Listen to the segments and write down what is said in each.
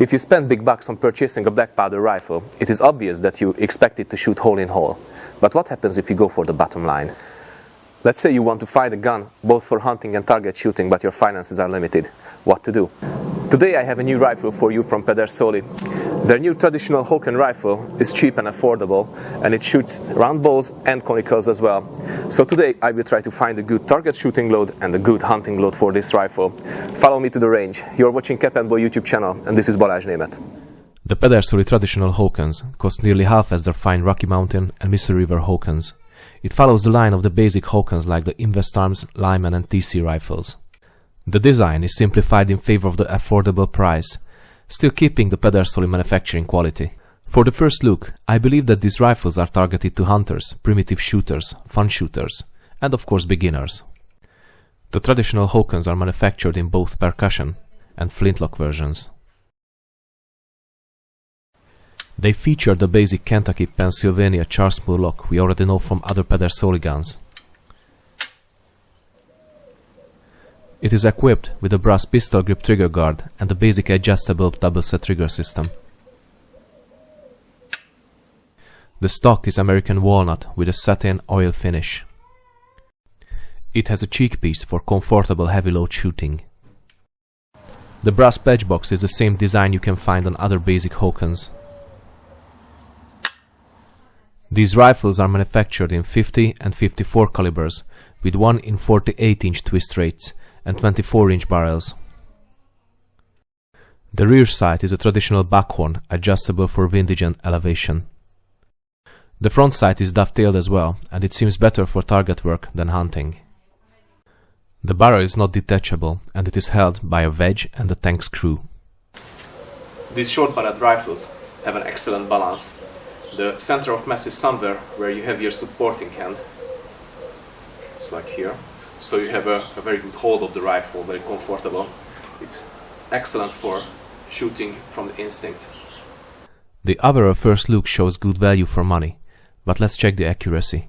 If you spend big bucks on purchasing a black powder rifle, it is obvious that you expect it to shoot hole in hole. But what happens if you go for the bottom line? Let's say you want to find a gun both for hunting and target shooting, but your finances are limited. What to do? Today I have a new rifle for you from Pedersoli. Their new traditional Hawken rifle is cheap and affordable, and it shoots round balls and conicals as well. So today I will try to find a good target shooting load and a good hunting load for this rifle. Follow me to the range. You're watching Cap & Boy YouTube channel, and this is Balázs Németh. The Pedersoli Traditional Hawkens cost nearly half as their fine Rocky Mountain and Missouri River Hawkens. It follows the line of the basic Hawkens like the Investarms, Lyman and TC rifles. The design is simplified in favor of the affordable price, still keeping the Pedersoli manufacturing quality. For the first look, I believe that these rifles are targeted to hunters, primitive shooters, fun shooters, and of course beginners. The traditional Hawkens are manufactured in both percussion and flintlock versions. They feature the basic Kentucky Pennsylvania Charles Moore lock we already know from other Pedersoli guns. It is equipped with a brass pistol grip trigger guard and a basic adjustable double-set trigger system. The stock is American walnut with a satin oil finish. It has a cheek piece for comfortable heavy load shooting. The brass patch box is the same design you can find on other basic Hawkens. These rifles are manufactured in 50 and 54 calibers with 1 in 48-inch twist rates and 24-inch barrels. The rear sight is a traditional buckhorn adjustable for windage and elevation. The front sight is dovetailed as well, and it seems better for target work than hunting. The barrel is not detachable, and it is held by a wedge and a tank screw. These short-barreled rifles have an excellent balance. The center of mass is somewhere where you have your supporting hand. It's like here. So you have a very good hold of the rifle, very comfortable. It's excellent for shooting from the instinct. The overall first look shows good value for money, but let's check the accuracy.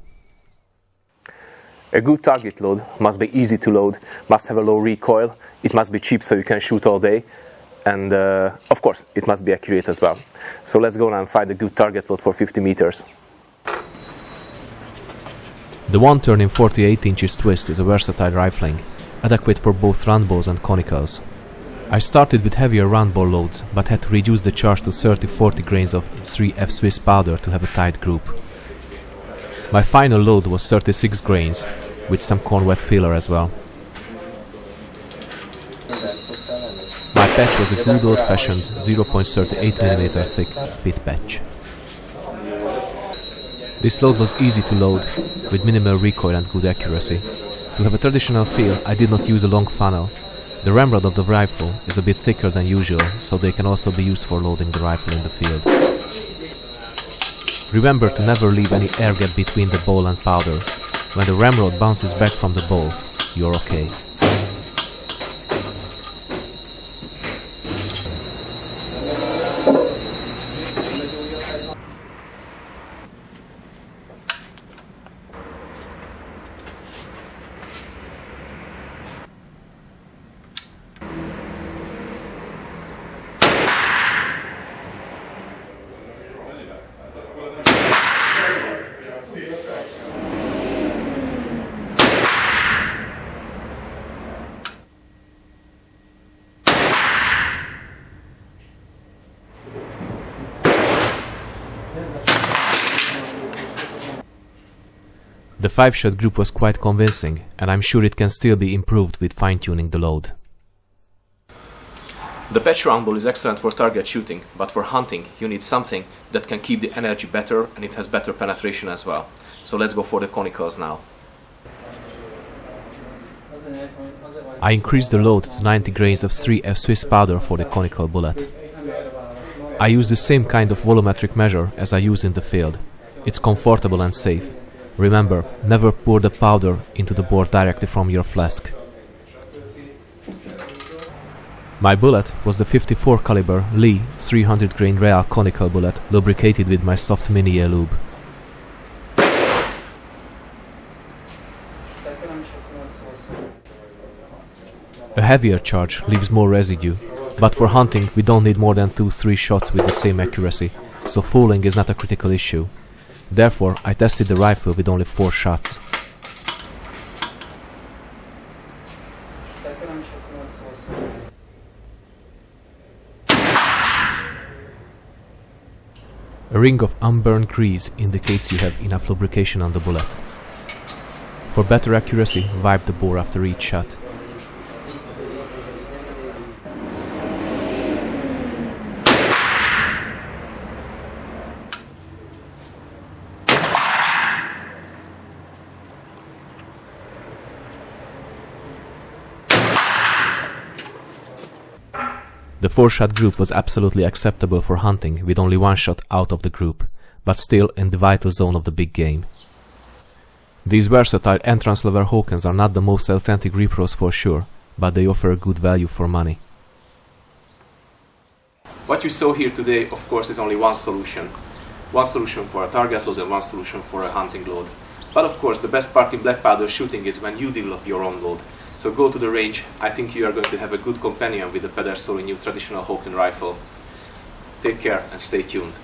A good target load must be easy to load, must have a low recoil, it must be cheap so you can shoot all day, and of course it must be accurate as well. So let's go now and find a good target load for 50 meters. The one turn in 48 inches twist is a versatile rifling, adequate for both round balls and conicals. I started with heavier round ball loads, but had to reduce the charge to 30-40 grains of 3F Swiss powder to have a tight group. My final load was 36 grains, with some corn wet filler as well. My patch was a good old-fashioned 0.38mm thick spit patch. This load was easy to load, with minimal recoil and good accuracy. To have a traditional feel, I did not use a long funnel. The ramrod of the rifle is a bit thicker than usual, so they can also be used for loading the rifle in the field. Remember to never leave any air gap between the ball and powder. When the ramrod bounces back from the ball, you're okay. The 5-shot group was quite convincing, and I'm sure it can still be improved with fine-tuning the load. The patch round ball is excellent for target shooting, but for hunting you need something that can keep the energy better, and it has better penetration as well. So let's go for the conicals now. I increased the load to 90 grains of 3F Swiss powder for the conical bullet. I use the same kind of volumetric measure as I use in the field. It's comfortable and safe. Remember, never pour the powder into the bore directly from your flask. My bullet was the 54 caliber Lee 300 grain real conical bullet lubricated with my soft mini lube. A heavier charge leaves more residue, But for hunting, we don't need more than 2-3 shots with the same accuracy, so fouling is not a critical issue. Therefore, I tested the rifle with only 4 shots. A ring of unburned grease indicates you have enough lubrication on the bullet. For better accuracy, wipe the bore after each shot. The 4-shot group was absolutely acceptable for hunting with only 1 shot out of the group, but still in the vital zone of the big game. These versatile entrance lever Hawkens are not the most authentic repros for sure, but they offer a good value for money. What you saw here today, of course, is only one solution. One solution for a target load and one solution for a hunting load. But of course, the best part in black powder shooting is when you develop your own load. So go to the range. I think you are going to have a good companion with the Pedersoli new traditional Hawken rifle. Take care and stay tuned.